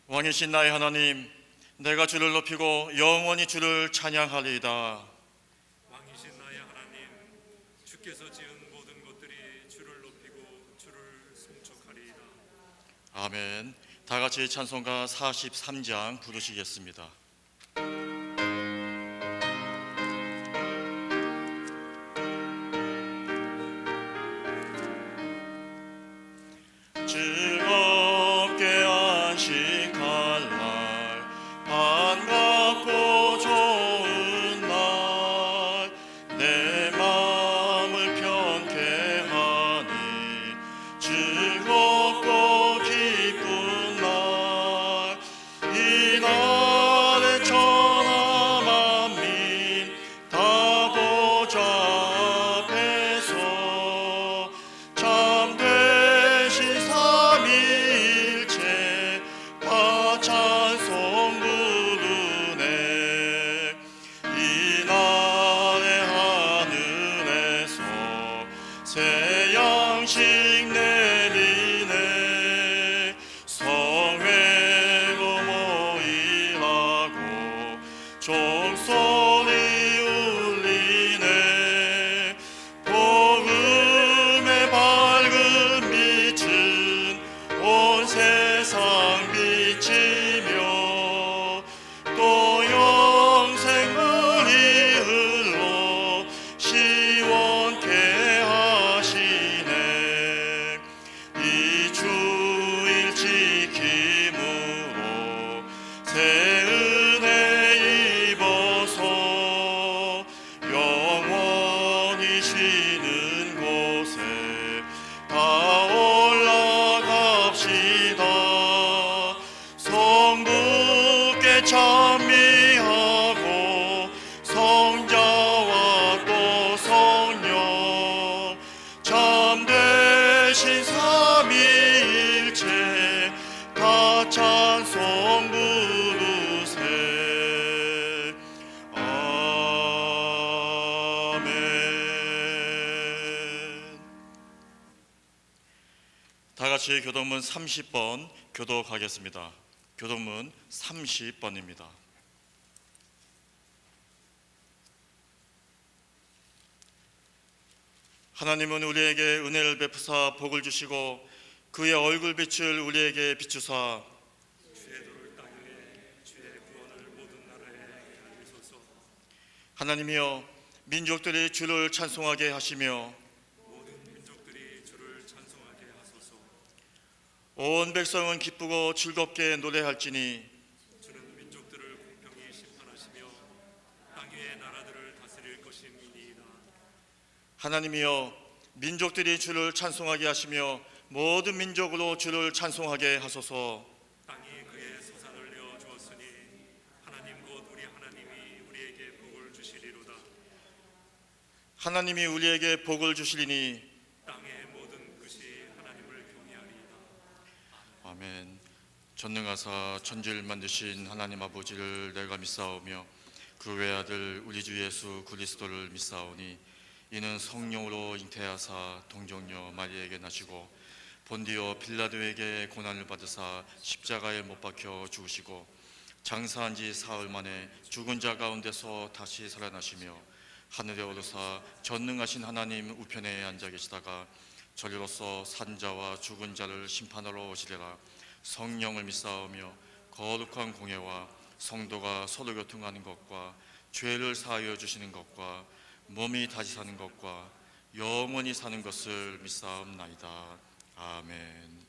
왕이신 나의 하나님, 내가 주를 높이고 영원히 주를 찬양하리이다. 왕이신 나의 하나님, 주께서 지은 모든 것들이 주를 높이고 주를 송축하리이다. 아멘. 다 같이 찬송가 43장 부르시겠습니다. 즐겁게 안식할 날, 반갑고 좋은 날, 내 마음을 편케 하니 즐겁고 기쁜 날, 이 날에 천하 만민 다 보좌 앞에서 참되신 삼위일체 다 찬송 부르네. 이 날의 하늘에서 새 양식 내리네. 성회로 모이라고 종소리 울리네. 복음의 밝은 빛은 온 세상 비치며 또 영생물이 흘러 시원케 하시네. 이 주일 지킴으로 새 은혜 입어서 영원히 쉬는 곳에 다 올라갑시다. 성부께 찬미하고 성자와 또 성령 참되신 삼위일체 다 찬송 부르세. 아멘. 다 같이 교동문 30번 교독하겠습니다. 교동문 30번입니다. 하나님은 우리에게 은혜를 베푸사 복을 주시고 그의 얼굴빛을 우리에게 비추사 주의 도를 땅에 주의 구원을 모든 나라에 알리소서. 하나님이여 민족들이 주를 찬송하게 하시며 모든 민족들이 주를 찬송하게 하소서. 온 백성은 기쁘고 즐겁게 노래할지니 주는 민족들을 공평히 심판하시며 땅 위의 나라들을 다스릴 것임이니이다. 하나님이여 민족들이 주를 찬송하게 하시며 모든 민족으로 주를 찬송하게 하소서. 땅이 그의 소산을 내어 주었으니 하나님 곧 우리 하나님이 우리에게 복을 주시리로다. 하나님이 우리에게 복을 주시리니 땅의 모든 끝이 하나님을 경외하리이다. 아멘. 전능하사 천지를 만드신 하나님 아버지를 내가 믿사오며 그 외아들 우리 주 예수 그리스도를 믿사오니 이는 성령으로 잉태하사 동정녀 마리아에게 나시고 본디오 빌라도에게 고난을 받으사 십자가에 못 박혀 죽으시고 장사한 지 사흘 만에 죽은 자 가운데서 다시 살아나시며 하늘에 오르사 전능하신 하나님 우편에 앉아 계시다가 저리로서 산자와 죽은 자를 심판하러 오시리라. 성령을 믿사오며 거룩한 공예와 성도가 서로 교통하는 것과 죄를 사하여 주시는 것과 몸이 다시 사는 것과 영원히 사는 것을 믿사옵나이다. 아멘.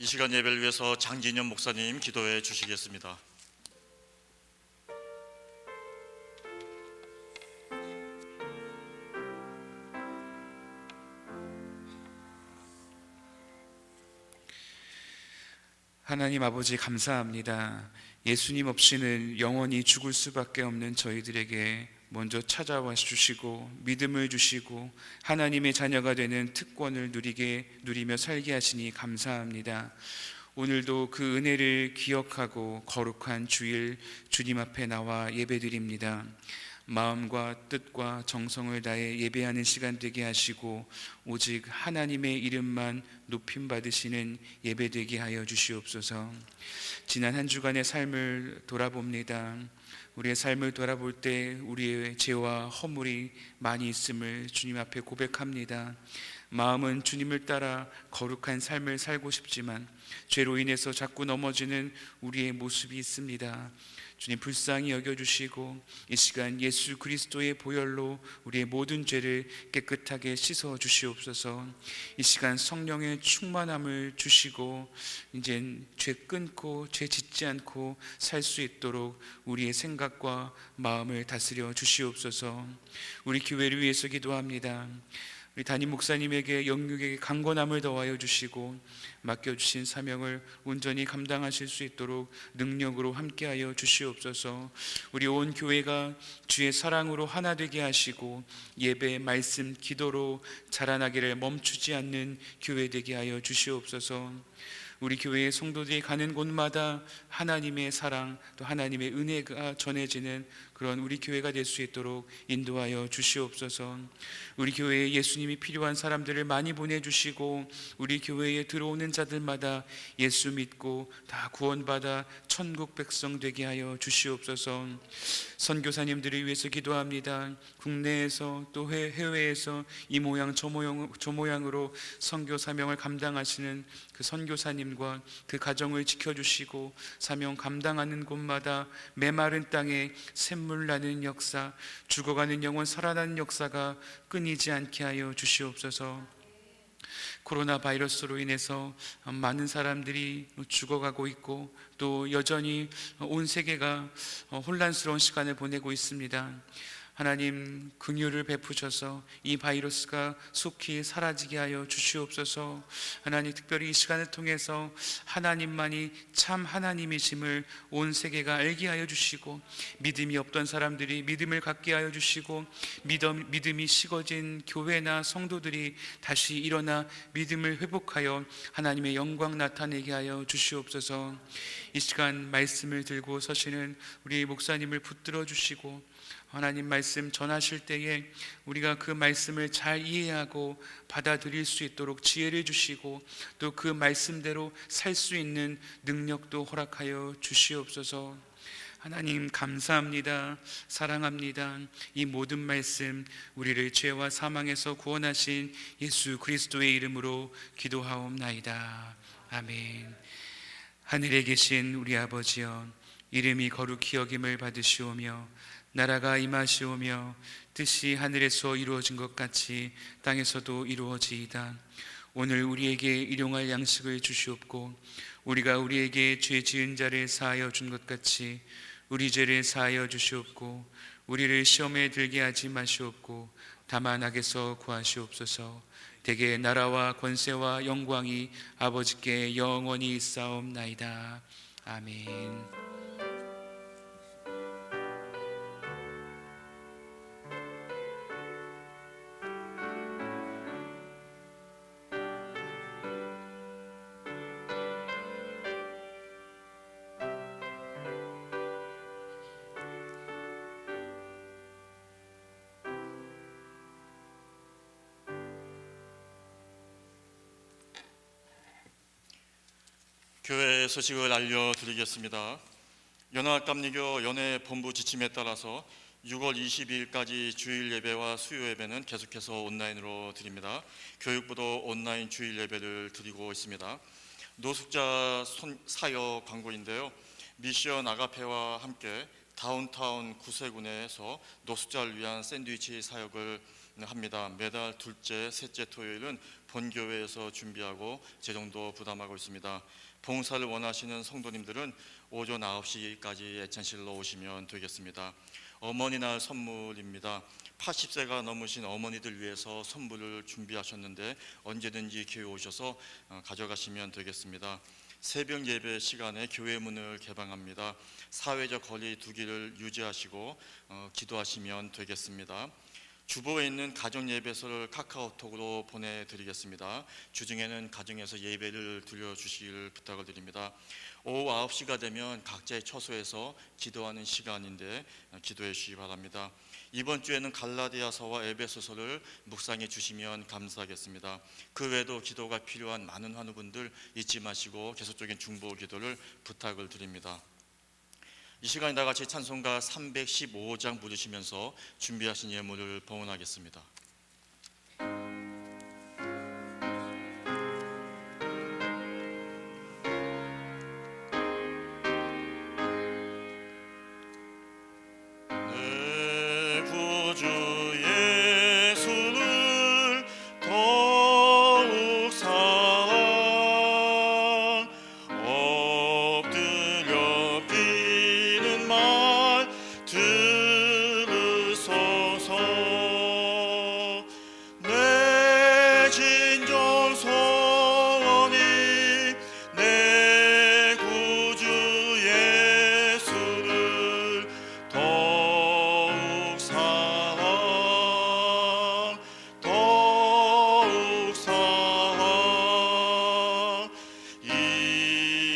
이 시간 예배를 위해서 장진현 목사님 기도해 주시겠습니다. 하나님 아버지 감사합니다. 예수님 없이는 영원히 죽을 수밖에 없는 저희들에게 먼저 찾아와 주시고 믿음을 주시고 하나님의 자녀가 되는 특권을 누리며 살게 하시니 감사합니다. 오늘도 그 은혜를 기억하고 거룩한 주일 주님 앞에 나와 예배드립니다. 마음과 뜻과 정성을 다해 예배하는 시간 되게 하시고 오직 하나님의 이름만 높임 받으시는 예배 되게 하여 주시옵소서. 지난 한 주간의 삶을 돌아봅니다. 우리의 삶을 돌아볼 때 우리의 죄와 허물이 많이 있음을 주님 앞에 고백합니다. 마음은 주님을 따라 거룩한 삶을 살고 싶지만 죄로 인해서 자꾸 넘어지는 우리의 모습이 있습니다. 주님 불쌍히 여겨주시고 이 시간 예수 그리스도의 보혈로 우리의 모든 죄를 깨끗하게 씻어 주시옵소서. 이 시간 성령의 충만함을 주시고 이젠 죄 끊고 죄 짓지 않고 살 수 있도록 우리의 생각과 마음을 다스려 주시옵소서. 우리 교회를 위해서 기도합니다. 우리 담임 목사님에게 영육에게 강건함을 더하여 주시고 맡겨주신 사명을 온전히 감당하실 수 있도록 능력으로 함께하여 주시옵소서. 우리 온 교회가 주의 사랑으로 하나 되게 하시고 예배, 말씀, 기도로 자라나기를 멈추지 않는 교회 되게 하여 주시옵소서. 우리 교회의 성도들이 가는 곳마다 하나님의 사랑 또 하나님의 은혜가 전해지는 그런 우리 교회가 될 수 있도록 인도하여 주시옵소서. 우리 교회에 예수님이 필요한 사람들을 많이 보내주시고 우리 교회에 들어오는 자들마다 예수 믿고 다 구원받아 천국 백성 되게 하여 주시옵소서. 선교사님들을 위해서 기도합니다. 국내에서 또 해외에서 이 모양 저 모양으로 선교 사명을 감당하시는 그 선교사님과 그 가정을 지켜주시고 사명 감당하는 곳마다 메마른 땅에 샘물 나는 역사, 죽어가는 영혼 살아나는 역사가 끊이지 않게 하여 주시옵소서. 코로나 바이러스로 인해서 많은 사람들이 죽어가고 있고 또 여전히 온 세계가 혼란스러운 시간을 보내고 있습니다. 하나님 긍휼을 베푸셔서 이 바이러스가 속히 사라지게 하여 주시옵소서. 하나님 특별히 이 시간을 통해서 하나님만이 참 하나님이심을 온 세계가 알게 하여 주시고 믿음이 없던 사람들이 믿음을 갖게 하여 주시고 믿음이 식어진 교회나 성도들이 다시 일어나 믿음을 회복하여 하나님의 영광 나타내게 하여 주시옵소서. 이 시간 말씀을 들고 서시는 우리 목사님을 붙들어 주시고 하나님 말씀 전하실 때에 우리가 그 말씀을 잘 이해하고 받아들일 수 있도록 지혜를 주시고 또 그 말씀대로 살 수 있는 능력도 허락하여 주시옵소서. 하나님 감사합니다. 사랑합니다. 이 모든 말씀 우리를 죄와 사망에서 구원하신 예수 그리스도의 이름으로 기도하옵나이다. 아멘. 하늘에 계신 우리 아버지여, 이름이 거룩히 여김을 받으시오며 나라가 임하시오며 뜻이 하늘에서 이루어진 것 같이 땅에서도 이루어지이다. 오늘 우리에게 일용할 양식을 주시옵고 우리가 우리에게 죄 지은 자를 사하여 준 것 같이 우리 죄를 사하여 주시옵고 우리를 시험에 들게 하지 마시옵고 다만 악에서 구하시옵소서. 대개 나라와 권세와 영광이 아버지께 영원히 있사옵나이다. 아멘. 교회 소식을 알려드리겠습니다. 연합감리교 연회본부 지침에 따라서 6월 22일까지 주일 예배와 수요 예배는 계속해서 온라인으로 드립니다. 교육부도 온라인 주일 예배를 드리고 있습니다. 노숙자 사역 광고인데요. 미션 아가페와 함께 다운타운 구세군에서 노숙자를 위한 샌드위치 사역을 합니다. 매달 둘째, 셋째 토요일은 본교회에서 준비하고 재정도 부담하고 있습니다. 봉사를 원하시는 성도님들은 오전 9시까지 애찬실로 오시면 되겠습니다. 어머니 날 선물입니다. 80세가 넘으신 어머니들 위해서 선물을 준비하셨는데 언제든지 교회 오셔서 가져가시면 되겠습니다. 새벽 예배 시간에 교회 문을 개방합니다. 사회적 거리 두기를 유지하시고 기도하시면 되겠습니다. 주보에 있는 가정 예배서를 카카오톡으로 보내드리겠습니다. 주중에는 가정에서 예배를 드려주시길 부탁을 드립니다. 오후 9시가 되면 각자의 처소에서 기도하는 시간인데 기도해 주시기 바랍니다. 이번 주에는 갈라디아서와 에베소서를 묵상해 주시면 감사하겠습니다. 그 외에도 기도가 필요한 많은 환우분들 잊지 마시고 계속적인 중보 기도를 부탁을 드립니다. 이 시간에 다같이 찬송가 315장 부르시면서 준비하신 예물을 봉헌하겠습니다. 내 구주 예수를 더욱 사랑 엎드려 비는 말 들으소서. 내 진정 소원이 내 구주 예수를 더욱 사랑 더욱 사랑.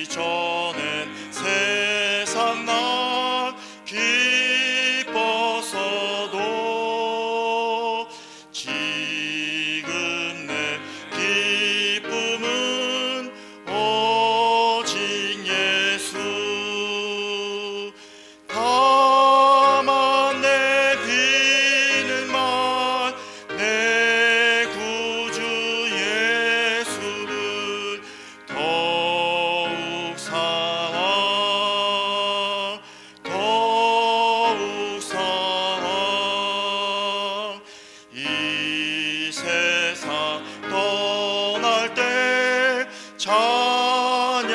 이전엔 세상 나 기뻤어도 지금 내 기쁨은 오직 예수. 다만 내 비는 말 내 구주 예수를 더욱 사랑 더욱 사랑. 이 세상 떠날 때 찬양하고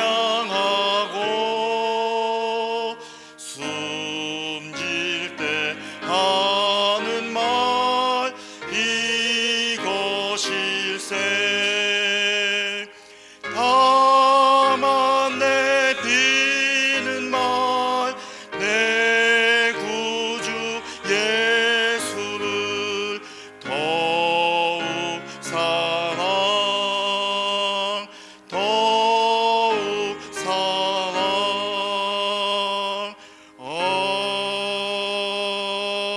숨질 때 하는 말 이것일세. 다만 내 비는 말 내 구주 예수를 더욱 사랑 더욱 사랑.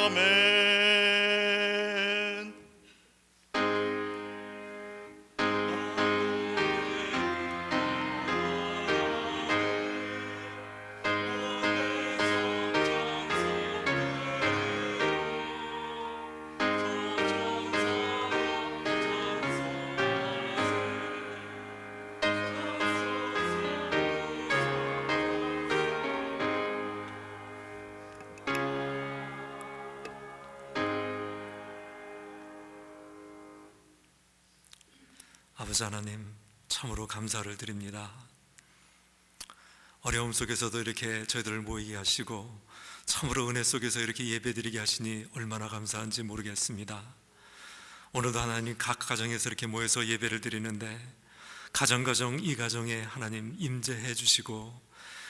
아멘. 아버지 하나님, 참으로 감사를 드립니다. 어려움 속에서도 이렇게 저희들을 모이게 하시고 참으로 은혜 속에서 이렇게 예배드리게 하시니 얼마나 감사한지 모르겠습니다. 오늘도 하나님 각 가정에서 이렇게 모여서 예배를 드리는데 가정 이 가정에 하나님 임재해 주시고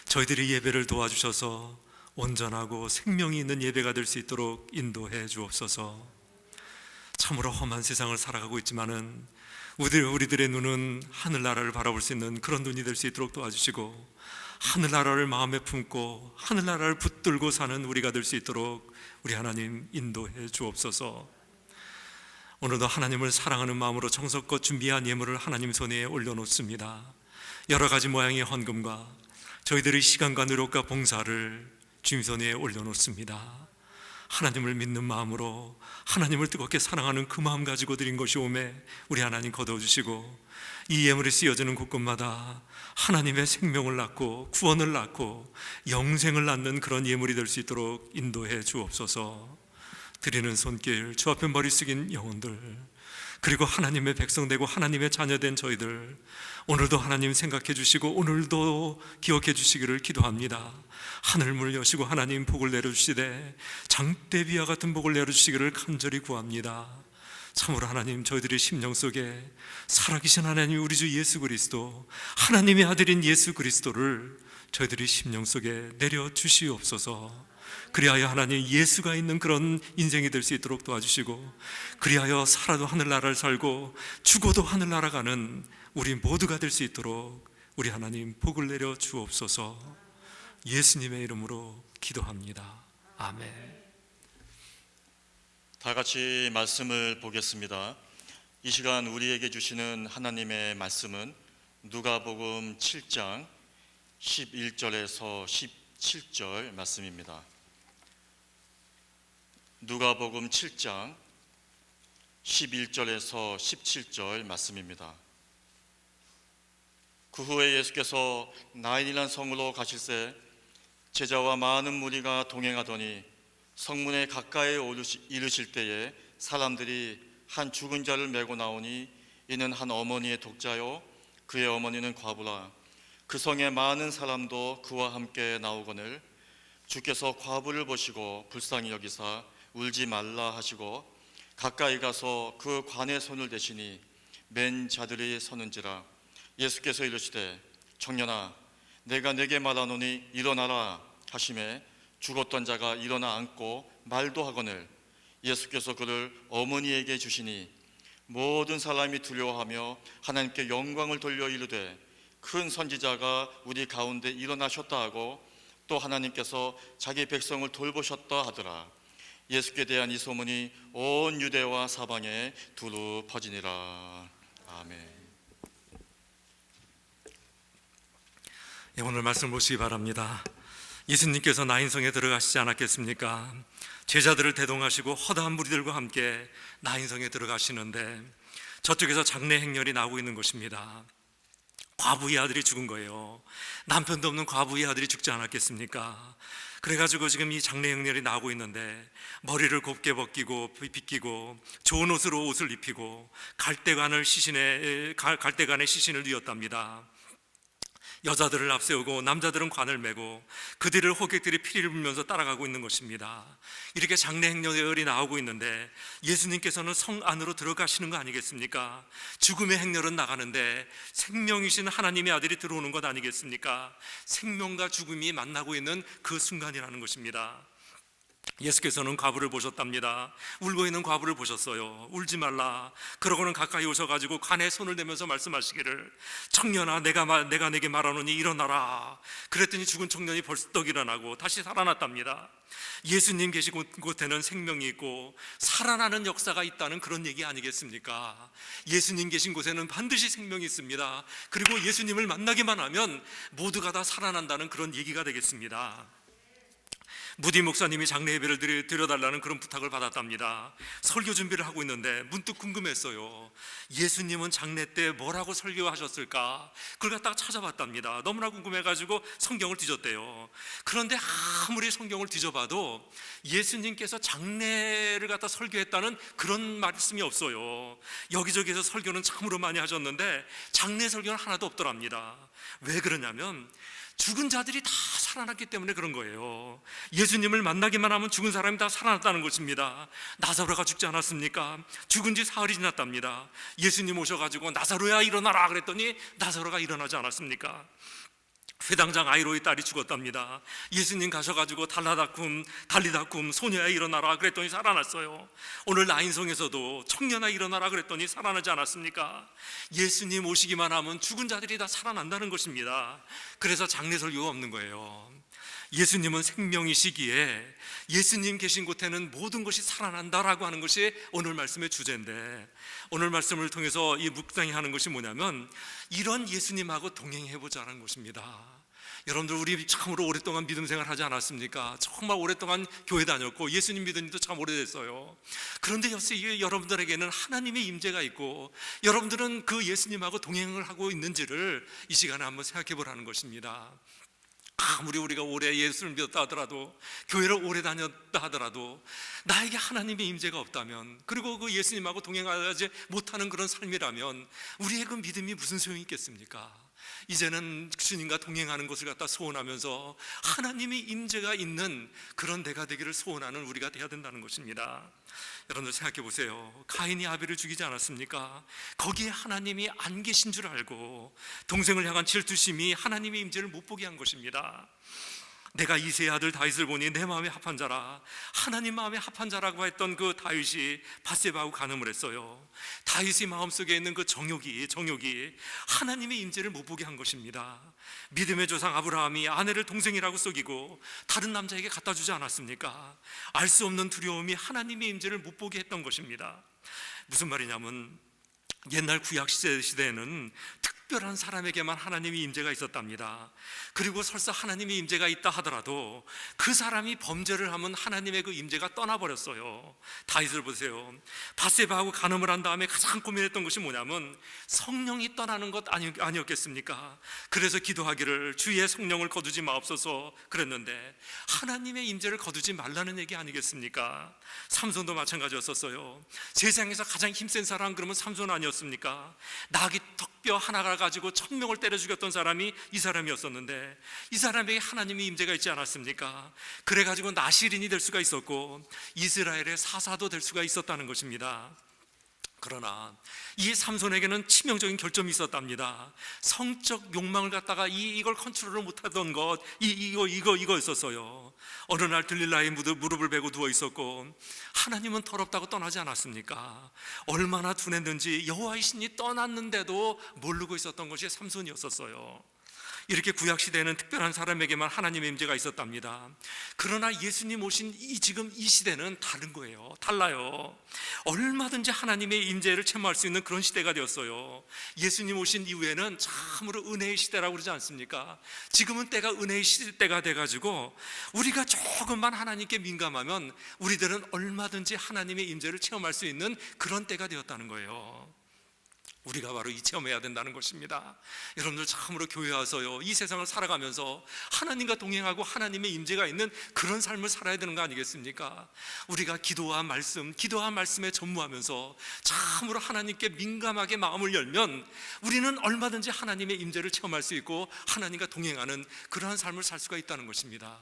저희들이 예배를 도와주셔서 온전하고 생명이 있는 예배가 될 수 있도록 인도해 주옵소서. 참으로 험한 세상을 살아가고 있지만은 우리들의 눈은 하늘나라를 바라볼 수 있는 그런 눈이 될 수 있도록 도와주시고 하늘나라를 마음에 품고 하늘나라를 붙들고 사는 우리가 될 수 있도록 우리 하나님 인도해 주옵소서. 오늘도 하나님을 사랑하는 마음으로 정성껏 준비한 예물을 하나님 손에 올려놓습니다. 여러 가지 모양의 헌금과 저희들의 시간과 노력과 봉사를 주님 손에 올려놓습니다. 하나님을 믿는 마음으로 하나님을 뜨겁게 사랑하는 그 마음 가지고 드린 것이 오매 우리 하나님 거둬주시고 이 예물이 쓰여지는 곳곳마다 하나님의 생명을 낳고 구원을 낳고 영생을 낳는 그런 예물이 될 수 있도록 인도해 주옵소서. 드리는 손길, 주 앞에 머리 숙인 영혼들, 그리고 하나님의 백성 되고 하나님의 자녀된 저희들, 오늘도 하나님 생각해 주시고 오늘도 기억해 주시기를 기도합니다. 하늘문을 여시고 하나님 복을 내려주시되 장대비와 같은 복을 내려주시기를 간절히 구합니다. 참으로 하나님, 저희들의 심령 속에 살아계신 하나님 우리 주 예수 그리스도, 하나님의 아들인 예수 그리스도를 저희들의 심령 속에 내려주시옵소서. 그리하여 하나님 예수가 있는 그런 인생이 될 수 있도록 도와주시고, 그리하여 살아도 하늘나라를 살고 죽어도 하늘나라 가는 우리 모두가 될 수 있도록 우리 하나님 복을 내려 주옵소서. 예수님의 이름으로 기도합니다. 아멘. 다 같이 말씀을 보겠습니다. 이 시간 우리에게 주시는 하나님의 말씀은 누가복음 7장 11절에서 17절 말씀입니다. 누가복음 7장 11절에서 17절 말씀입니다. 그 후에 예수께서 나인이라는 성으로 가실새 제자와 많은 무리가 동행하더니 성문에 가까이 이르실 때에 사람들이 한 죽은 자를 메고 나오니 이는 한 어머니의 독자요 그의 어머니는 과부라. 그 성에 많은 사람도 그와 함께 나오거늘 주께서 과부를 보시고 불쌍히 여기사 울지 말라 하시고 가까이 가서 그 관에 손을 대시니 맨 자들이 서는지라. 예수께서 이르시되 청년아 내가 네게 말하노니 일어나라 하시매 죽었던 자가 일어나 앉고 말도 하거늘 예수께서 그를 어머니에게 주시니 모든 사람이 두려워하며 하나님께 영광을 돌려 이르되 큰 선지자가 우리 가운데 일어나셨다 하고 또 하나님께서 자기 백성을 돌보셨다 하더라. 예수께 대한 이 소문이 온 유대와 사방에 두루 퍼지니라. 아멘. 예, 오늘 말씀 보시기 바랍니다. 예수님께서 나인성에 들어가시지 않았겠습니까? 제자들을 대동하시고 허다한 무리들과 함께 나인성에 들어가시는데 저쪽에서 장례 행렬이 나오고 있는 것입니다. 과부의 아들이 죽은 거예요. 남편도 없는 과부의 아들이 죽지 않았겠습니까? 그래가지고 지금 이 장례 행렬이 나오고 있는데 머리를 곱게 빗기고 좋은 옷을 입히고 갈대간의 시신을 뉘었답니다. 여자들을 앞세우고 남자들은 관을 메고 그들을 호객들이 피리를 불면서 따라가고 있는 것입니다. 이렇게 장례 행렬이 나오고 있는데 예수님께서는 성 안으로 들어가시는 거 아니겠습니까? 죽음의 행렬은 나가는데 생명이신 하나님의 아들이 들어오는 것 아니겠습니까? 생명과 죽음이 만나고 있는 그 순간이라는 것입니다. 예수께서는 과부를 보셨답니다. 울고 있는 과부를 보셨어요. 울지 말라. 그러고는 가까이 오셔가지고 관에 손을 대면서 말씀하시기를 청년아 내가 내게 말하노니 일어나라. 그랬더니 죽은 청년이 벌떡 일어나고 다시 살아났답니다. 예수님 계신 곳에는 생명이 있고 살아나는 역사가 있다는 그런 얘기 아니겠습니까? 예수님 계신 곳에는 반드시 생명이 있습니다. 그리고 예수님을 만나기만 하면 모두가 다 살아난다는 그런 얘기가 되겠습니다. 무디 목사님이 장례 예배를 드려달라는 그런 부탁을 받았답니다. 설교 준비를 하고 있는데 문득 궁금했어요. 예수님은 장례 때 뭐라고 설교하셨을까? 그걸 갖다가 찾아봤답니다. 너무나 궁금해가지고 성경을 뒤졌대요. 그런데 아무리 성경을 뒤져봐도 예수님께서 장례를 갖다 설교했다는 그런 말씀이 없어요. 여기저기에서 설교는 참으로 많이 하셨는데 장례 설교는 하나도 없더랍니다. 왜 그러냐면 죽은 자들이 다 살아났기 때문에 그런 거예요. 예수님을 만나기만 하면 죽은 사람이 다 살아났다는 것입니다. 나사로가 죽지 않았습니까? 죽은 지 사흘이 지났답니다. 예수님 오셔가지고 나사로야 일어나라 그랬더니 나사로가 일어나지 않았습니까? 회당장 아이로의 딸이 죽었답니다. 예수님 가셔가지고 달리다쿰 소녀야 일어나라 그랬더니 살아났어요. 오늘 나인성에서도 청년아 일어나라 그랬더니 살아나지 않았습니까? 예수님 오시기만 하면 죽은 자들이 다 살아난다는 것입니다. 그래서 장례 설교가 없는 거예요. 예수님은 생명이시기에 예수님 계신 곳에는 모든 것이 살아난다라고 하는 것이 오늘 말씀의 주제인데, 오늘 말씀을 통해서 이 묵상하는 것이 뭐냐면 이런 예수님하고 동행해보자는 것입니다. 여러분들 우리 참으로 오랫동안 믿음 생활 하지 않았습니까? 정말 오랫동안 교회 다녔고 예수님 믿은 지도 참 오래됐어요. 그런데 여러분들에게는 하나님의 임재가 있고 여러분들은 그 예수님하고 동행을 하고 있는지를 이 시간에 한번 생각해 보라는 것입니다. 아무리 우리가 오래 예수를 믿었다 하더라도, 교회를 오래 다녔다 하더라도 나에게 하나님의 임재가 없다면, 그리고 그 예수님하고 동행하지 못하는 그런 삶이라면 우리의 그 믿음이 무슨 소용이 있겠습니까? 이제는 주님과 동행하는 것을 갖다 소원하면서 하나님의 임재가 있는 그런 데가 되기를 소원하는 우리가 되어야 된다는 것입니다. 여러분들 생각해 보세요. 가인이 아벨을 죽이지 않았습니까? 거기에 하나님이 안 계신 줄 알고 동생을 향한 질투심이 하나님의 임재를 못 보게 한 것입니다. 내가 이새의 아들 다윗을 보니 내 마음에 합한 자라, 하나님 마음에 합한 자라고 했던 그 다윗이 밧세바하고 간음을 했어요. 다윗의 마음속에 있는 그 정욕이 하나님의 임재를 못 보게 한 것입니다. 믿음의 조상 아브라함이 아내를 동생이라고 속이고 다른 남자에게 갖다 주지 않았습니까? 알 수 없는 두려움이 하나님의 임재를 못 보게 했던 것입니다. 무슨 말이냐면, 옛날 구약 시대에는 특별한 사람에게만 하나님의 임재가 있었답니다. 그리고 설사 하나님의 임재가 있다 하더라도 그 사람이 범죄를 하면 하나님의 그 임재가 떠나버렸어요. 다윗을 보세요. 밧세바하고 간음을 한 다음에 가장 고민했던 것이 뭐냐면 성령이 떠나는 것 아니었겠습니까? 그래서 기도하기를 주의 성령을 거두지 마옵소서 그랬는데 하나님의 임재를 거두지 말라는 얘기 아니겠습니까? 삼손도 마찬가지였었어요. 세상에서 가장 힘센 사람 그러면 삼손 아니었습니까? 나귀 턱뼈 하나가 가지고 1000명을 때려 죽였던 사람이 이 사람이었었는데, 이 사람에게 하나님의 임재가 있지 않았습니까? 그래가지고 나시린이 될 수가 있었고 이스라엘의 사사도 될 수가 있었다는 것입니다. 그러나 이 삼손에게는 치명적인 결점이 있었답니다. 성적 욕망을 갖다가 이걸 컨트롤을 못하던 것, 이거 있었어요. 어느 날 들릴라의 무릎을 베고 누워 있었고 하나님은 더럽다고 떠나지 않았습니까? 얼마나 둔했는지 여호와의 신이 떠났는데도 모르고 있었던 것이 삼손이었었어요. 이렇게 구약시대에는 특별한 사람에게만 하나님의 임재가 있었답니다. 그러나 예수님 오신 지금 이 시대는 다른 거예요. 달라요. 얼마든지 하나님의 임재를 체험할 수 있는 그런 시대가 되었어요. 예수님 오신 이후에는 참으로 은혜의 시대라고 그러지 않습니까? 지금은 때가 은혜의 시대가 돼가지고 우리가 조금만 하나님께 민감하면 우리들은 얼마든지 하나님의 임재를 체험할 수 있는 그런 때가 되었다는 거예요. 우리가 바로 이 체험해야 된다는 것입니다. 여러분들 참으로 교회 와서요, 이 세상을 살아가면서 하나님과 동행하고 하나님의 임재가 있는 그런 삶을 살아야 되는 거 아니겠습니까? 우리가 기도와 말씀에 전무하면서 참으로 하나님께 민감하게 마음을 열면 우리는 얼마든지 하나님의 임재를 체험할 수 있고 하나님과 동행하는 그러한 삶을 살 수가 있다는 것입니다.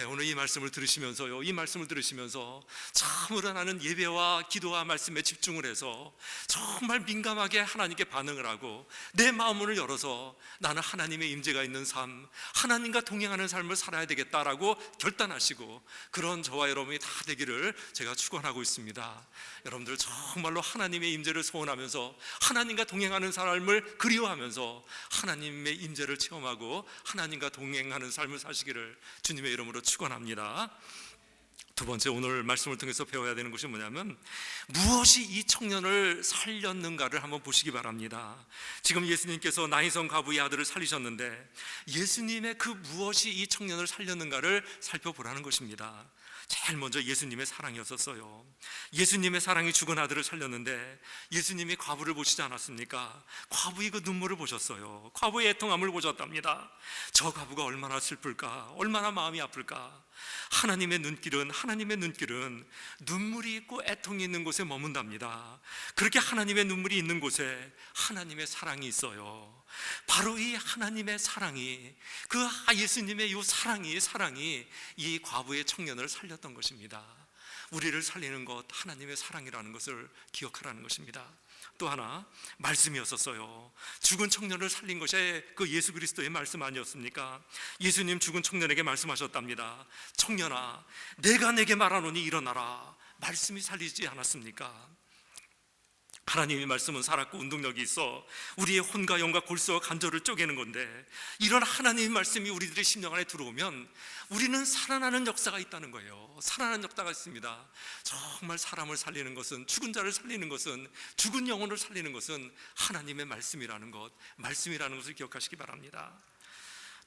오늘 이 말씀을 들으시면서 참으로 나는 예배와 기도와 말씀에 집중을 해서 정말 민감하게 하나님께 반응을 하고 내 마음을 열어서 나는 하나님의 임재가 있는 삶, 하나님과 동행하는 삶을 살아야 되겠다라고 결단하시고 그런 저와 여러분이 다 되기를 제가 축원하고 있습니다. 여러분들 정말로 하나님의 임재를 소원하면서 하나님과 동행하는 삶을 그리워하면서 하나님의 임재를 체험하고 하나님과 동행하는 삶을 사시기를 주님의 이름으로 축원합니다. 두 번째, 오늘 말씀을 통해서 배워야 되는 것이 뭐냐면 무엇이 이 청년을 살렸는가를 한번 보시기 바랍니다. 지금 예수님께서 나인성 과부의 아들을 살리셨는데 예수님의 그 무엇이 이 청년을 살렸는가를 살펴보라는 것입니다. 제일 먼저 예수님의 사랑이었었어요. 예수님의 사랑이 죽은 아들을 살렸는데 예수님이 과부를 보시지 않았습니까? 과부의 그 눈물을 보셨어요. 과부의 애통함을 보셨답니다. 저 과부가 얼마나 슬플까, 얼마나 마음이 아플까. 하나님의 눈길은 눈물이 있고 애통이 있는 곳에 머문답니다. 그렇게 하나님의 눈물이 있는 곳에 하나님의 사랑이 있어요. 바로 이 하나님의 사랑이, 그 예수님의 이 사랑이 이 과부의 청년을 살렸던 것입니다. 우리를 살리는 것, 하나님의 사랑이라는 것을 기억하라는 것입니다. 또 하나, 말씀이었었어요. 죽은 청년을 살린 것이 그 예수 그리스도의 말씀 아니었습니까? 예수님 죽은 청년에게 말씀하셨답니다. 청년아, 내가 내게 말하노니 일어나라. 말씀이 살리지 않았습니까? 하나님의 말씀은 살았고 운동력이 있어 우리의 혼과 영과 골수와 관절을 쪼개는 건데, 이런 하나님의 말씀이 우리들의 심령 안에 들어오면 우리는 살아나는 역사가 있다는 거예요. 살아나는 역사가 있습니다. 정말 사람을 살리는 것은, 죽은 자를 살리는 것은, 죽은 영혼을 살리는 것은 하나님의 말씀이라는 것을 기억하시기 바랍니다.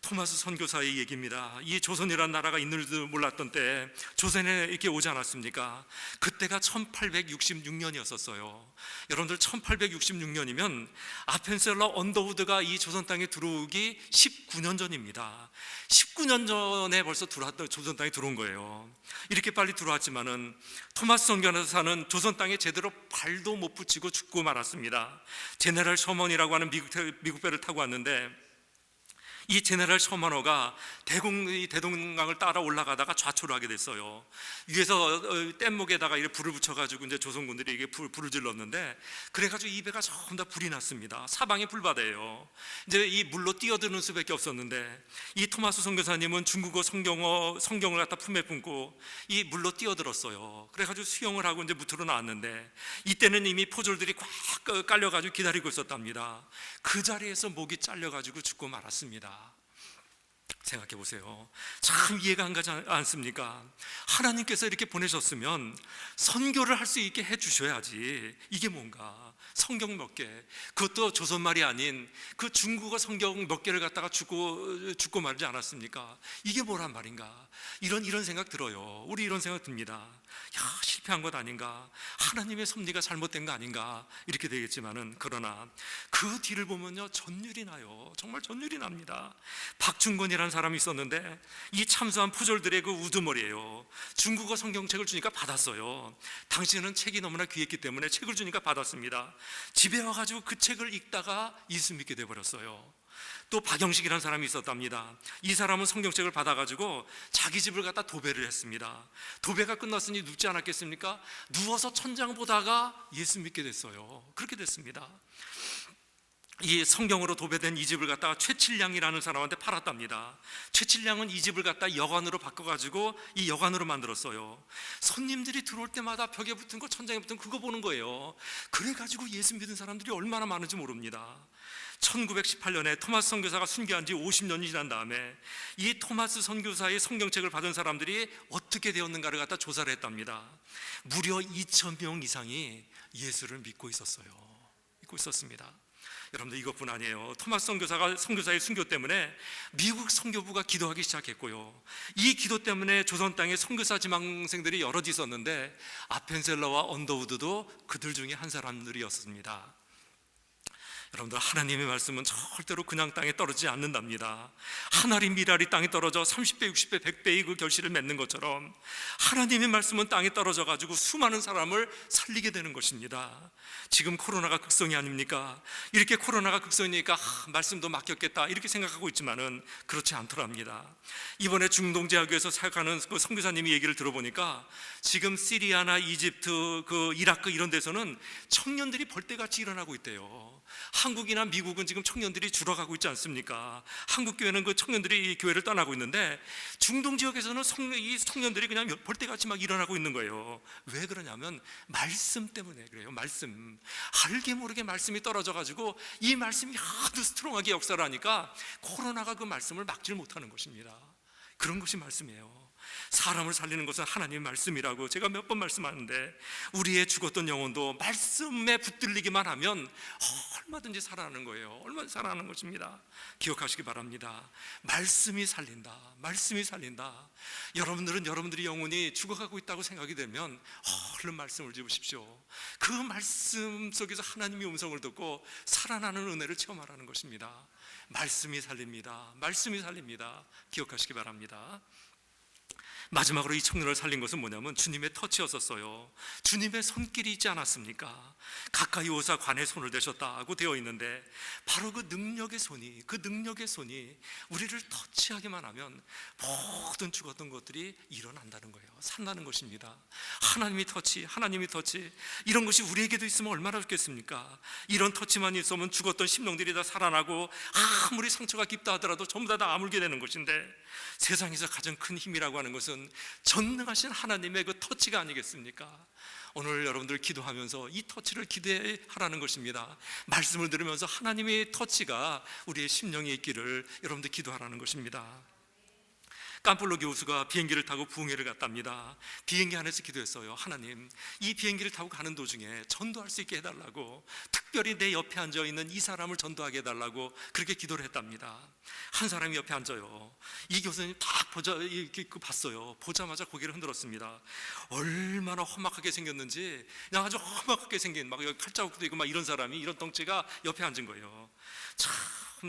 토마스 선교사의 얘기입니다. 이 조선이라는 나라가 있는 줄 몰랐던 때 조선에 이렇게 오지 않았습니까? 그때가 1866년이었었어요. 여러분들 1866년이면 아펜셀러 언더우드가 이 조선 땅에 들어오기 19년 전입니다. 19년 전에 벌써 조선 땅에 들어온 거예요. 이렇게 빨리 들어왔지만은 토마스 선교사는 조선 땅에 제대로 발도 못 붙이고 죽고 말았습니다. 제네럴 셔먼이라고 하는 미국 배를 타고 왔는데 이 제네럴 셔먼호가 대동강을 따라 올라가다가 좌초를 하게 됐어요. 위에서 뗏목에다가 이렇게 불을 붙여가지고 이제 조선군들이 이게 불을 질렀는데, 그래가지고 이 배가 전부 다 불이 났습니다. 사방에 불바다예요. 이제 이 물로 뛰어드는 수밖에 없었는데, 이 토마스 선교사님은 중국어 성경을 갖다 품에 품고 이 물로 뛰어들었어요. 그래가지고 수영을 하고 이제 무트로 나왔는데, 이때는 이미 포졸들이 꽉 깔려가지고 기다리고 있었답니다. 그 자리에서 목이 잘려가지고 죽고 말았습니다. 생각해 보세요. 참 이해가 안 가지 않습니까? 하나님께서 이렇게 보내셨으면 선교를 할 수 있게 해주셔야지. 이게 뭔가 성경 몇 개, 그것도 조선말이 아닌 그 중국어 성경 몇 개를 갖다가 죽고 말지 않았습니까? 이게 뭐란 말인가? 이런 생각 들어요. 우리 이런 생각 듭니다. 야, 실패한 것 아닌가? 하나님의 섭리가 잘못된 거 아닌가? 이렇게 되겠지만은, 그러나 그 뒤를 보면요, 전율이 나요. 정말 전율이 납니다. 박중건이라는 사람이 있었는데, 이 참수한 포졸들의 그 우두머리예요. 중국어 성경책을 주니까 받았어요. 당시에는 책이 너무나 귀했기 때문에 책을 주니까 받았습니다. 집에 와가지고 그 책을 읽다가 예수 믿게 돼버렸어요. 또 박영식이라는 사람이 있었답니다. 이 사람은 성경책을 받아가지고 자기 집을 갖다 도배를 했습니다. 도배가 끝났으니 눕지 않았겠습니까? 누워서 천장 보다가 예수 믿게 됐어요. 그렇게 됐습니다. 이 성경으로 도배된 이 집을 갖다가 최칠량이라는 사람한테 팔았답니다. 최칠량은 이 집을 갖다 여관으로 바꿔가지고 이 여관으로 만들었어요. 손님들이 들어올 때마다 벽에 붙은 거, 천장에 붙은 그거 보는 거예요. 그래가지고 예수 믿은 사람들이 얼마나 많은지 모릅니다. 1918년에 토마스 선교사가 순교한 지 50년이 지난 다음에 이 토마스 선교사의 성경책을 받은 사람들이 어떻게 되었는가를 갖다 조사를 했답니다. 무려 2,000명 이상이 예수를 믿고 있었습니다. 여러분들, 이것뿐 아니에요. 토마스 선교사가 선교사의 순교 때문에 미국 선교부가 기도하기 시작했고요. 이 기도 때문에 조선 땅에 선교사 지망생들이 여럿 있었는데 아펜셀러와 언더우드도 그들 중에 한 사람들이었습니다. 여러분들, 하나님의 말씀은 절대로 그냥 땅에 떨어지지 않는답니다. 하나리 미랄이 땅에 떨어져 30배, 60배, 100배의 그 결실을 맺는 것처럼 하나님의 말씀은 땅에 떨어져 가지고 수많은 사람을 살리게 되는 것입니다. 지금 코로나가 극성이 아닙니까? 이렇게 코로나가 극성이니까 말씀도 막혔겠다 이렇게 생각하고 있지만은 그렇지 않더랍니다. 이번에 중동제학교에서 사역하는 그 선교사님이 얘기를 들어보니까 지금 시리아나 이집트, 그 이라크 이런 데서는 청년들이 벌떼같이 일어나고 있대요. 한국이나 미국은 지금 청년들이 줄어가고 있지 않습니까? 한국 교회는 그 청년들이 이 교회를 떠나고 있는데 중동 지역에서는 이 청년들이 그냥 벌떼같이 막 일어나고 있는 거예요. 왜 그러냐면 말씀 때문에 그래요. 말씀, 알게 모르게 말씀이 떨어져가지고 이 말씀이 하도 스트롱하게 역사를 하니까 코로나가 그 말씀을 막질 못하는 것입니다. 그런 것이 말씀이에요. 사람을 살리는 것은 하나님의 말씀이라고 제가 몇 번 말씀하는데, 우리의 죽었던 영혼도 말씀에 붙들리기만 하면 얼마든지 살아나는 거예요. 얼마든지 살아나는 것입니다. 기억하시기 바랍니다. 말씀이 살린다. 말씀이 살린다. 여러분들은 여러분들이 영혼이 죽어가고 있다고 생각이 되면 얼른 말씀을 집으십시오. 그 말씀 속에서 하나님의 음성을 듣고 살아나는 은혜를 체험하라는 것입니다. 말씀이 살립니다. 말씀이 살립니다. 기억하시기 바랍니다. 마지막으로 이 청년을 살린 것은 뭐냐면 주님의 터치였었어요. 주님의 손길이 있지 않았습니까? 가까이 오사 관에 손을 대셨다고 되어 있는데, 바로 그 능력의 손이 우리를 터치하기만 하면 모든 죽었던 것들이 일어난다는 거예요. 산다는 것입니다. 하나님이 터치, 이런 것이 우리에게도 있으면 얼마나 좋겠습니까? 이런 터치만 있으면 죽었던 심령들이 다 살아나고 아무리 상처가 깊다 하더라도 전부 다 아물게 되는 것인데, 세상에서 가장 큰 힘이라고 하는 것은 전능하신 하나님의 그 터치가 아니겠습니까? 오늘 여러분들 기도하면서 이 터치를 기대하라는 것입니다. 말씀을 들으면서 하나님의 터치가 우리의 심령에 있기를 여러분들 기도하라는 것입니다. 깜플로 교수가 비행기를 타고 부흥회를 갔답니다. 비행기 안에서 기도했어요. 하나님, 이 비행기를 타고 가는 도중에 전도할 수 있게 해달라고, 특별히 내 옆에 앉아있는 이 사람을 전도하게 해달라고 그렇게 기도를 했답니다. 한 사람이 옆에 앉아요. 이 교수님 딱 봤어요. 보자마자 고개를 흔들었습니다. 얼마나 험악하게 생겼는지, 그냥 아주 험악하게 생긴, 막 여기 칼자국도 있고 막 이런 사람이, 이런 덩치가 옆에 앉은 거예요. 참,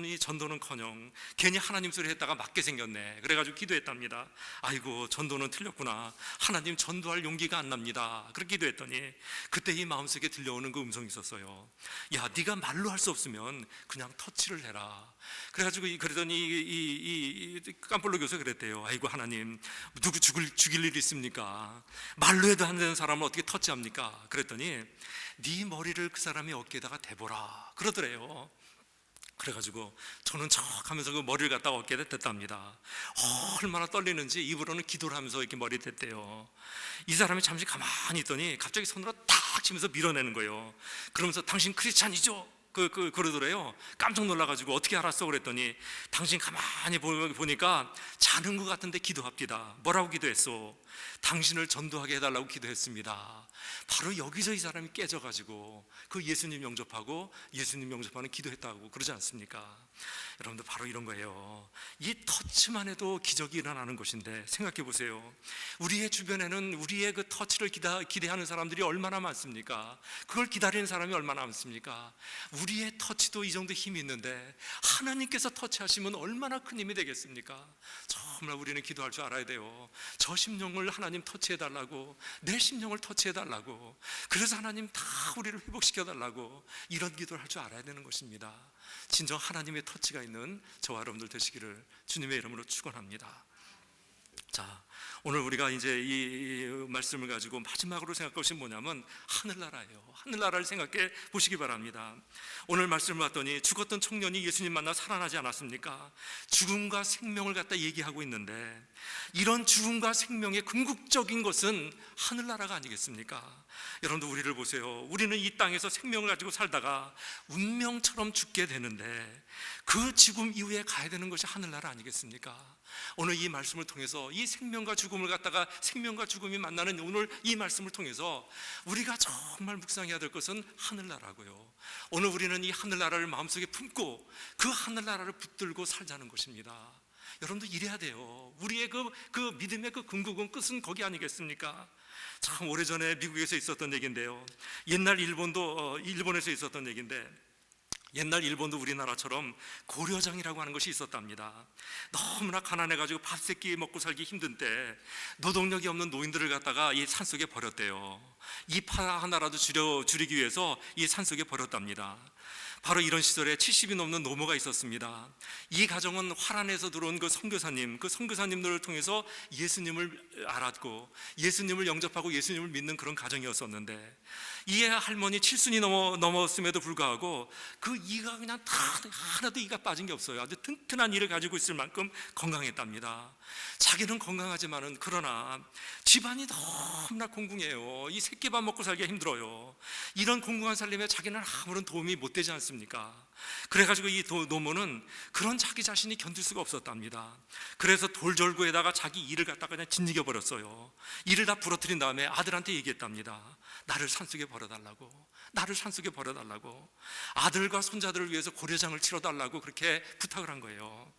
이 전도는커녕 괜히 하나님 소리 했다가 맞게 생겼네. 그래가지고 기도했답니다. 아이고, 전도는 틀렸구나. 하나님, 전도할 용기가 안 납니다. 그렇게 기도했더니 그때 이 마음속에 들려오는 그 음성이 있었어요. 야, 네가 말로 할 수 없으면 그냥 터치를 해라. 그래가지고 그러더니 이 깜플로 교수가 그랬대요. 아이고, 하나님, 누구 죽일 일 있습니까? 말로 해도 안 되는 사람을 어떻게 터치합니까? 그랬더니 네 머리를 그 사람의 어깨에다가 대보라 그러더래요. 그래가지고 저는 척 하면서 그 머리를 갖다가 어깨에 댔답니다. 얼마나 떨리는지 입으로는 기도를 하면서 이렇게 머리에 댔대요. 이 사람이 잠시 가만히 있더니 갑자기 손으로 탁 치면서 밀어내는 거예요. 그러면서 당신 크리스찬이죠? 그러더래요. 깜짝 놀라가지고 어떻게 알았어? 그랬더니 당신 가만히 보니까 자는 것 같은데 기도합디다. 뭐라고 기도했어? 당신을 전도하게 해달라고 기도했습니다. 바로 여기서 이 사람이 깨져가지고 그 예수님 영접하고 예수님 영접하는 기도했다고 그러지 않습니까? 여러분들, 바로 이런 거예요. 이 터치만 해도 기적이 일어나는 것인데 생각해 보세요. 우리의 주변에는 우리의 그 터치를 기대하는 사람들이 얼마나 많습니까? 그걸 기다리는 사람이 얼마나 많습니까? 우리의 터치도 이 정도 힘이 있는데 하나님께서 터치하시면 얼마나 큰 힘이 되겠습니까? 정말 우리는 기도할 줄 알아야 돼요. 저 심령을 하나님 터치해달라고, 내 심령을 터치해달라고, 그래서 하나님 다 우리를 회복시켜달라고, 이런 기도를 할 줄 알아야 되는 것입니다. 진정 하나님의 터치가 있는 저와 여러분들 되시기를 주님의 이름으로 축원합니다. 자, 오늘 우리가 이제 이 말씀을 가지고 마지막으로 생각할 것이 뭐냐면 하늘나라예요. 하늘나라를 생각해 보시기 바랍니다. 오늘 말씀을 봤더니 죽었던 청년이 예수님 만나 살아나지 않았습니까? 죽음과 생명을 갖다 얘기하고 있는데, 이런 죽음과 생명의 궁극적인 것은 하늘나라가 아니겠습니까? 여러분들, 우리를 보세요. 우리는 이 땅에서 생명을 가지고 살다가 운명처럼 죽게 되는데 그 죽음 이후에 가야 되는 것이 하늘나라 아니겠습니까? 오늘 이 말씀을 통해서 이 생명과 죽음을 갖다가, 생명과 죽음이 만나는 오늘 이 말씀을 통해서 우리가 정말 묵상해야 될 것은 하늘나라고요. 오늘 우리는 이 하늘나라를 마음속에 품고 그 하늘나라를 붙들고 살자는 것입니다. 여러분도 이래야 돼요. 우리의 그 믿음의 그 궁극은, 끝은 거기 아니겠습니까? 참 오래전에 미국에서 있었던 얘기인데요. 옛날 일본에서 있었던 얘기인데, 옛날 일본도 우리나라처럼 고려장이라고 하는 것이 있었답니다. 너무나 가난해가지고 밥 세 끼 먹고 살기 힘든 때 노동력이 없는 노인들을 갖다가 이 산속에 버렸대요. 이 파 하나라도 줄이기 위해서 이 산속에 버렸답니다. 바로 이런 시절에 70이 넘는 노모가 있었습니다. 이 가정은 화란에서 들어온 그 선교사님들을 통해서 예수님을 알았고 예수님을 영접하고 예수님을 믿는 그런 가정이었었는데, 이 할머니 7순이 넘었음에도 불구하고 그 이가 그냥 다 하나도 이가 빠진 게 없어요. 아주 튼튼한 이를 가지고 있을 만큼 건강했답니다. 자기는 건강하지만은 그러나 집안이 너무나 공공해요. 이 새끼밥 먹고 살기가 힘들어요. 이런 공공한 살림에 자기는 아무런 도움이 못 되지 않습니까? 그래가지고 이 노모는 그런 자기 자신이 견딜 수가 없었답니다. 그래서 돌절구에다가 자기 이를 갖다가 그냥 짓이겨 버렸어요. 이를 다 부러뜨린 다음에 아들한테 얘기했답니다. 나를 산속에 버려달라고, 나를 산속에 버려달라고, 아들과 손자들을 위해서 고려장을 치러달라고 그렇게 부탁을 한 거예요.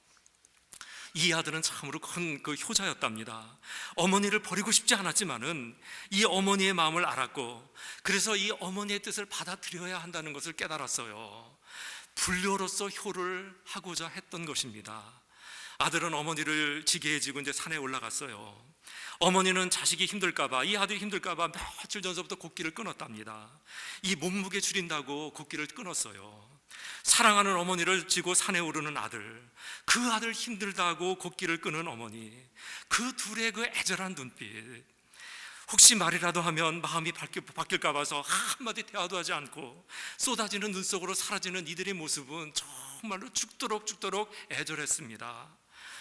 이 아들은 참으로 큰 그 효자였답니다. 어머니를 버리고 싶지 않았지만은 이 어머니의 마음을 알았고, 그래서 이 어머니의 뜻을 받아들여야 한다는 것을 깨달았어요. 불효로서 효를 하고자 했던 것입니다. 아들은 어머니를 지게해지고 이제 산에 올라갔어요. 어머니는 자식이 힘들까봐, 이 아들이 힘들까봐 며칠 전서부터 곡기를 끊었답니다. 이 몸무게 줄인다고 곡기를 끊었어요. 사랑하는 어머니를 지고 산에 오르는 아들, 그 아들 힘들다고 곡기를 끄는 어머니, 그 둘의 그 애절한 눈빛, 혹시 말이라도 하면 마음이 바뀔까 봐서 한마디 대화도 하지 않고 쏟아지는 눈 속으로 사라지는 이들의 모습은 정말로 죽도록 애절했습니다.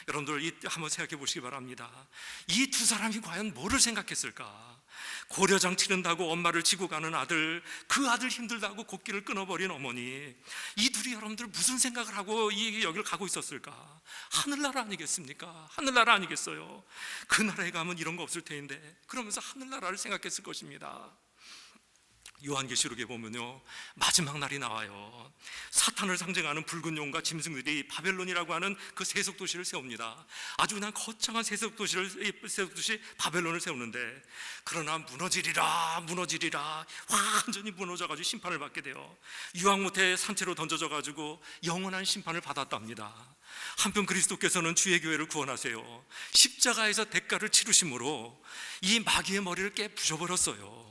여러분들 한번 생각해 보시기 바랍니다. 이 두 사람이 과연 뭐를 생각했을까? 고려장 치른다고 엄마를 지고 가는 아들, 그 아들 힘들다고 곡기를 끊어버린 어머니, 이 둘이 여러분들 무슨 생각을 하고 여기를 가고 있었을까? 하늘나라 아니겠습니까? 하늘나라 아니겠어요? 그 나라에 가면 이런 거 없을 텐데, 그러면서 하늘나라를 생각했을 것입니다. 요한계시록에 보면요, 마지막 날이 나와요. 사탄을 상징하는 붉은 용과 짐승들이 바벨론이라고 하는 그 세속도시를 세웁니다. 아주 그냥 거창한 세속도시 바벨론을 세우는데, 그러나 무너지리라 완전히 무너져가지고 심판을 받게 돼요. 유황못에 산채로 던져져가지고 영원한 심판을 받았답니다. 한편 그리스도께서는 주의 교회를 구원하세요. 십자가에서 대가를 치르심으로 이 마귀의 머리를 깨 부셔버렸어요.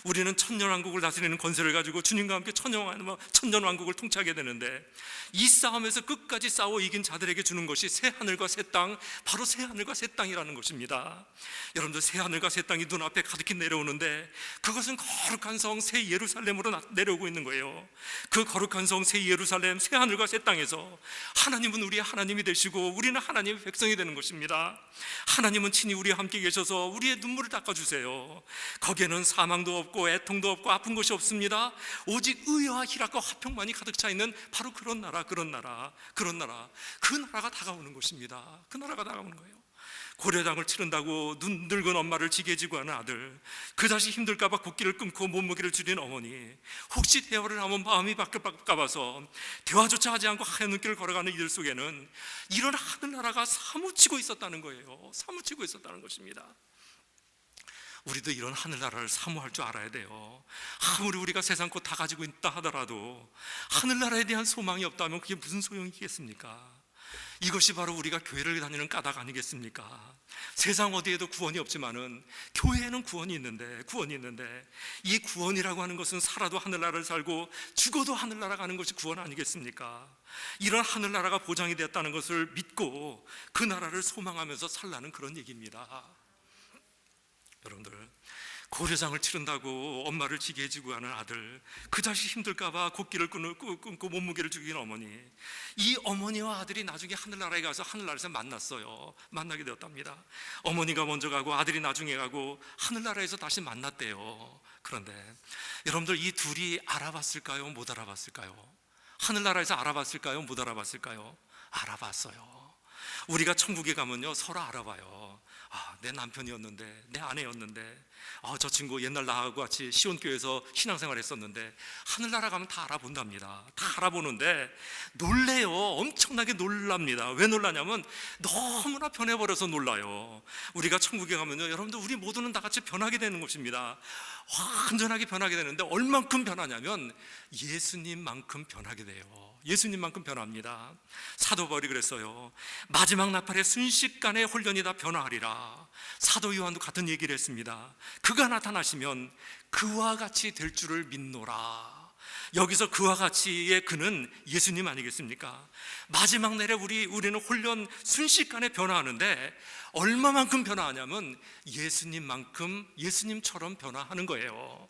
우리는 천년왕국을 다스리는 권세를 가지고 주님과 함께 천년왕국을 통치하게 되는데, 이 싸움에서 끝까지 싸워 이긴 자들에게 주는 것이 새 하늘과 새 땅, 바로 새 하늘과 새 땅이라는 것입니다. 여러분들, 새 하늘과 새 땅이 눈앞에 가득히 내려오는데, 그것은 거룩한 성 새 예루살렘으로 내려오고 있는 거예요. 그 거룩한 성 새 예루살렘, 새 하늘과 새 땅에서 하나님은 우리의 하나님이 되시고 우리는 하나님의 백성이 되는 것입니다. 하나님은 친히 우리와 함께 계셔서 우리의 눈물을 닦아주세요. 거기에는 사망도 없고 애통도 없고 아픈 것이 없습니다. 오직 의와 희락과 화평만이 가득 차 있는 바로 그런 나라, 그 나라가 다가오는 것입니다. 그 나라가 다가오는 거예요. 고려장을 치른다고 눈 늙은 엄마를 지게 지고 하는 아들, 그 자식 힘들까 봐 곡기를 끊고 몸무게를 줄인 어머니, 혹시 대화를 하면 마음이 바뀔까 봐서 대화조차 하지 않고 하얀 눈길을 걸어가는 이들 속에는 이런 하늘나라가 사무치고 있었다는 거예요. 사무치고 있었다는 것입니다. 우리도 이런 하늘나라를 사모할 줄 알아야 돼요. 아무리 우리가 세상 것 다 가지고 있다 하더라도 하늘나라에 대한 소망이 없다면 그게 무슨 소용이겠습니까? 이것이 바로 우리가 교회를 다니는 까닭 아니겠습니까? 세상 어디에도 구원이 없지만은 교회에는 구원이 있는데 이 구원이라고 하는 것은 살아도 하늘나라를 살고 죽어도 하늘나라 가는 것이 구원 아니겠습니까? 이런 하늘나라가 보장이 되었다는 것을 믿고 그 나라를 소망하면서 살라는 그런 얘기입니다. 여러분들, 고려장을 치른다고 엄마를 지게 해주고 하는 아들, 그 자식 힘들까봐 곡기를 끊고 몸무게를 죽이는 어머니, 이 어머니와 아들이 나중에 하늘나라에 가서 하늘나라에서 만나게 되었답니다. 어머니가 먼저 가고 아들이 나중에 가고 하늘나라에서 다시 만났대요. 그런데 여러분들, 이 둘이 알아봤을까요? 못 알아봤을까요? 하늘나라에서 알아봤을까요? 못 알아봤을까요? 알아봤어요. 우리가 천국에 가면요, 서로 알아봐요. 내 남편이었는데, 내 아내였는데, 저 친구 옛날 나하고 같이 시온교회에서 신앙생활 했었는데, 하늘나라 가면 다 알아본답니다. 다 알아보는데 놀래요. 엄청나게 놀랍니다. 왜 놀라냐면 너무나 변해버려서 놀라요. 우리가 천국에 가면요, 여러분들, 우리 모두는 다 같이 변하게 되는 것입니다. 완전하게 변하게 되는데 얼만큼 변하냐면 예수님만큼 변하게 돼요. 예수님만큼 변합니다. 사도 바울이 그랬어요. 마지막 나팔의 순식간에 홀연이 다 변화하리라. 사도 요한도 같은 얘기를 했습니다. 그가 나타나시면 그와 같이 될 줄을 믿노라. 여기서 그와 같이의 그는 예수님 아니겠습니까? 마지막 날에 우리는 홀연 순식간에 변화하는데 얼마만큼 변화하냐면 예수님처럼 변화하는 거예요.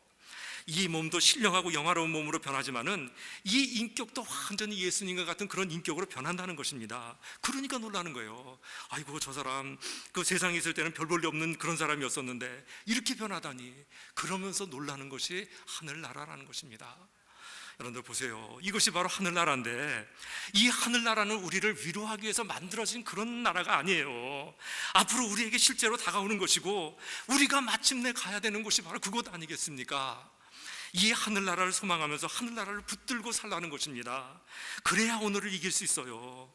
이 몸도 신령하고 영화로운 몸으로 변하지만은 이 인격도 완전히 예수님과 같은 그런 인격으로 변한다는 것입니다. 그러니까 놀라는 거예요. 아이고, 저 사람 그 세상에 있을 때는 별 볼 일 없는 그런 사람이었었는데 이렇게 변하다니. 그러면서 놀라는 것이 하늘나라라는 것입니다. 여러분들 보세요. 이것이 바로 하늘나라인데, 이 하늘나라는 우리를 위로하기 위해서 만들어진 그런 나라가 아니에요. 앞으로 우리에게 실제로 다가오는 것이고 우리가 마침내 가야 되는 곳이 바로 그곳 아니겠습니까? 이 하늘나라를 소망하면서 하늘나라를 붙들고 살라는 것입니다. 그래야 오늘을 이길 수 있어요.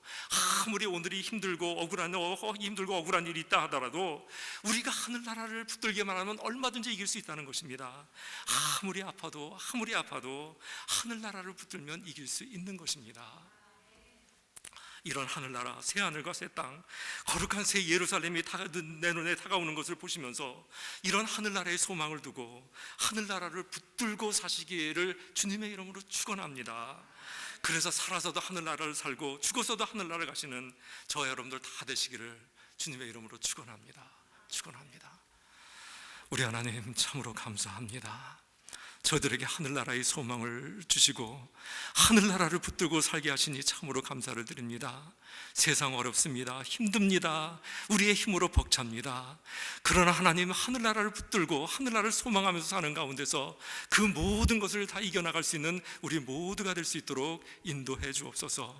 아무리 오늘이 힘들고 억울한 일이 있다 하더라도 우리가 하늘나라를 붙들기만 하면 얼마든지 이길 수 있다는 것입니다. 아무리 아파도 하늘나라를 붙들면 이길 수 있는 것입니다. 이런 하늘나라, 새 하늘과 새 땅, 거룩한 새 예루살렘이 내 눈에 다가오는 것을 보시면서 이런 하늘나라의 소망을 두고 하늘나라를 붙들고 사시기를 주님의 이름으로 축원합니다. 그래서 살아서도 하늘나라를 살고 죽어서도 하늘나라를 가시는 저 여러분들 다 되시기를 주님의 이름으로 축원합니다. 우리 하나님, 참으로 감사합니다. 저들에게 하늘나라의 소망을 주시고 하늘나라를 붙들고 살게 하시니 참으로 감사를 드립니다. 세상 어렵습니다. 힘듭니다. 우리의 힘으로 벅찹니다. 그러나 하나님, 하늘나라를 붙들고 하늘나라를 소망하면서 사는 가운데서 그 모든 것을 다 이겨나갈 수 있는 우리 모두가 될 수 있도록 인도해 주옵소서.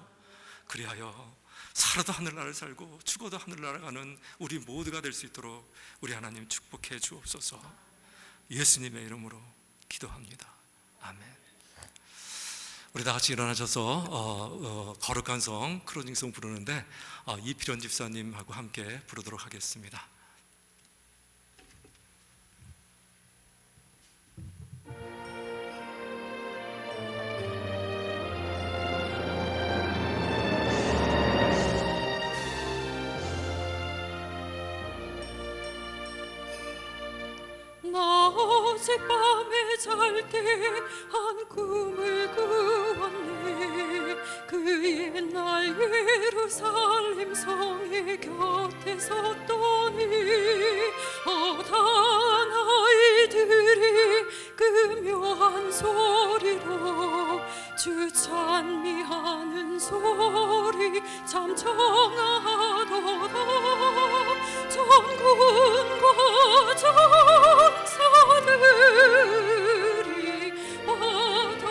그리하여 살아도 하늘나라를 살고 죽어도 하늘나라 가는 우리 모두가 될 수 있도록 우리 하나님 축복해 주옵소서. 예수님의 이름으로 기도합니다. 아멘. 우리 다 같이 일어나셔서 거룩한 성 크로징송 부르는데 이필원 집사님하고 함께 부르도록 하겠습니다. 나 어젯밤에 잘 때 한 꿈을 꾸었네. 그 옛날 예루살렘 성의 곁에 섰더니 어떤 아이들이 그 묘한 소리로 주 찬미하는 소리 참 정하도다. 전군과 전사들이 바다밤과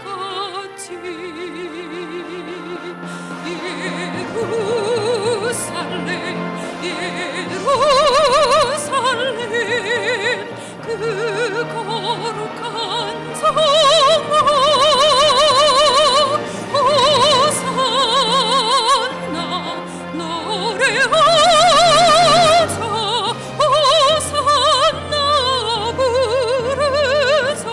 같이 예루살렘 그 거룩한 성아 호산나 노래하자 호산나 부르자.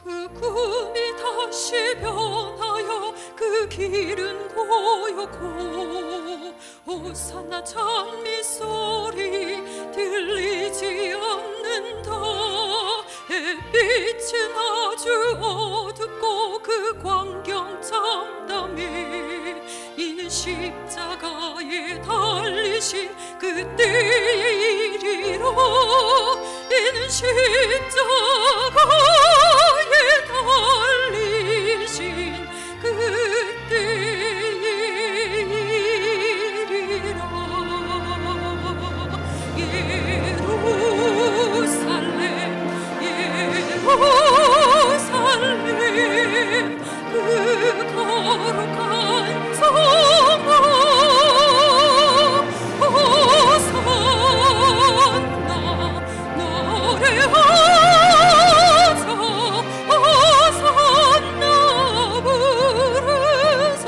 그 꿈이 다시 변하여 그 길은 고요고 호산나 찬미 소리 들리지 않는다. 햇빛은 아주 어둡고 그 광경 참담해. 이는 십자가에 달리신 그때의 일이라. 이는 십자가에 달리신 그때의 일이라. 예루살렘 그 거룩한 성아 호산나 노래하자 호산나 부르자.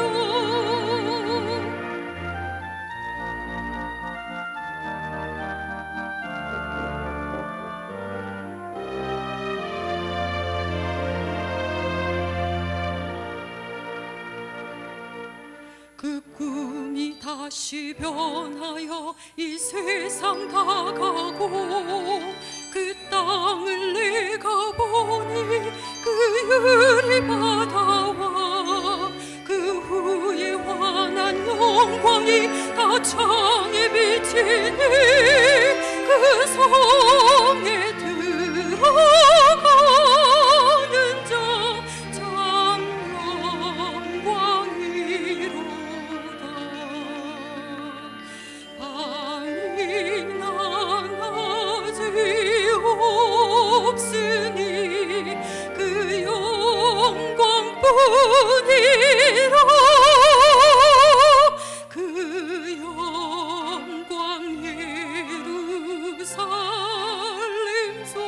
그 꿈이 다시 변하여 이 세상 다가고 그 땅을 내가 보니 그 유리 바다와 그 후에 환한 영광이 다 창에 비치니 그 성에 들어가는 자 참 영광이로다. 아니 난 아직 없으니 그 영광뿐이라. 그 영광 예루살렘 속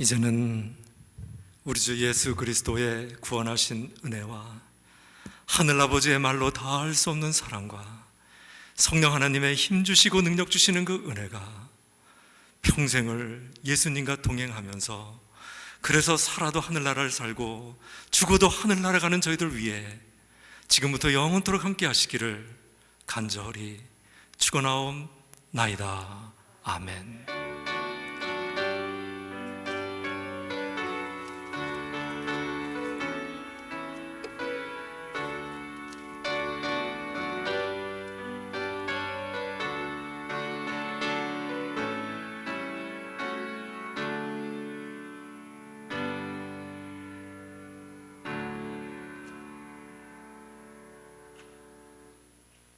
이제는 우리 주 예수 그리스도의 구원하신 은혜와 하늘아버지의 말로 다할 수 없는 사랑과 성령 하나님의 힘 주시고 능력 주시는 그 은혜가 평생을 예수님과 동행하면서 그래서 살아도 하늘나라를 살고 죽어도 하늘나라 가는 저희들 위해 지금부터 영원토록 함께 하시기를 간절히 축원하옵나이다. 아멘.